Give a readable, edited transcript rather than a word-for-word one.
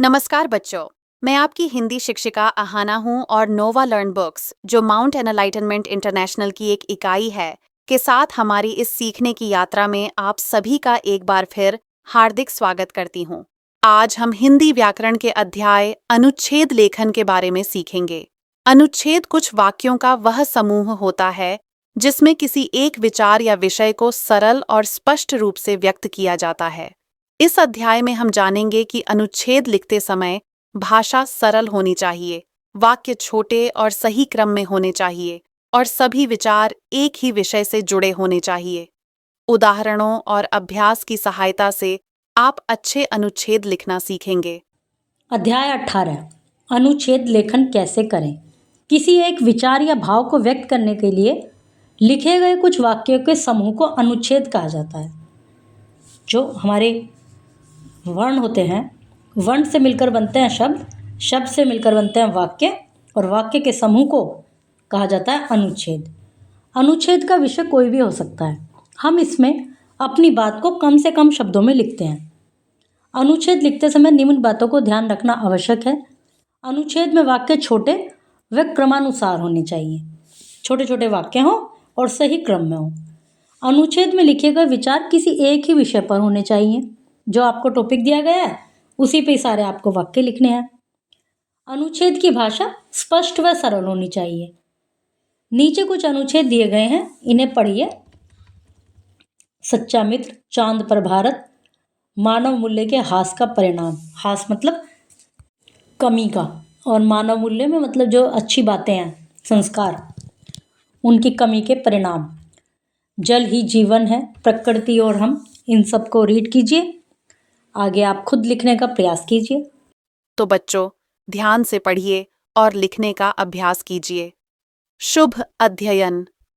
नमस्कार बच्चों, मैं आपकी हिंदी शिक्षिका अहाना हूँ और नोवा लर्न बुक्स, जो माउंट एनलाइटनमेंट इंटरनेशनल की एक इकाई है, के साथ हमारी इस सीखने की यात्रा में आप सभी का एक बार फिर हार्दिक स्वागत करती हूँ। आज हम हिंदी व्याकरण के अध्याय अनुच्छेद लेखन के बारे में सीखेंगे। अनुच्छेद कुछ वाक्यों का वह समूह होता है जिसमें किसी एक विचार या विषय को सरल और स्पष्ट रूप से व्यक्त किया जाता है। इस अध्याय में हम जानेंगे कि अनुच्छेद लिखते समय भाषा सरल होनी चाहिए, वाक्य छोटे और सही क्रम में होने चाहिए और सभी विचार एक ही विषय से जुड़े होने चाहिए। उदाहरणों और अभ्यास की सहायता से आप अच्छे अनुच्छेद लिखना सीखेंगे। अध्याय 18 अनुच्छेद लेखन कैसे करें। किसी एक विचार या भाव को व्यक्त करने के लिए लिखे गए कुछ वाक्यों के समूह को अनुच्छेद कहा जाता है। जो हमारे वर्ण होते हैं, वर्ण से मिलकर बनते हैं शब्द, शब्द से मिलकर बनते हैं वाक्य और वाक्य के समूह को कहा जाता है अनुच्छेद। अनुच्छेद का विषय कोई भी हो सकता है। हम इसमें अपनी बात को कम से कम शब्दों में लिखते हैं। अनुच्छेद लिखते समय निम्न बातों को ध्यान रखना आवश्यक है। अनुच्छेद में वाक्य छोटे व क्रमानुसार होने चाहिए। छोटे छोटे वाक्य हों और सही क्रम में हों। अनुच्छेद में लिखे गए विचार किसी एक ही विषय पर होने चाहिए। जो आपको टॉपिक दिया गया है उसी पे सारे आपको वाक्य लिखने हैं। अनुच्छेद की भाषा स्पष्ट व सरल होनी चाहिए। नीचे कुछ अनुच्छेद दिए गए हैं, इन्हें पढ़िए। सच्चा मित्र, चांद पर भारत, मानव मूल्य के हास का परिणाम। हास मतलब कमी का, और मानव मूल्य में मतलब जो अच्छी बातें हैं, संस्कार, उनकी कमी के परिणाम। जल ही जीवन है, प्रकृति और हम, इन सब को रीड कीजिए। आगे आप खुद लिखने का प्रयास कीजिए। तो बच्चों, ध्यान से पढ़िए और लिखने का अभ्यास कीजिए। शुभ अध्ययन।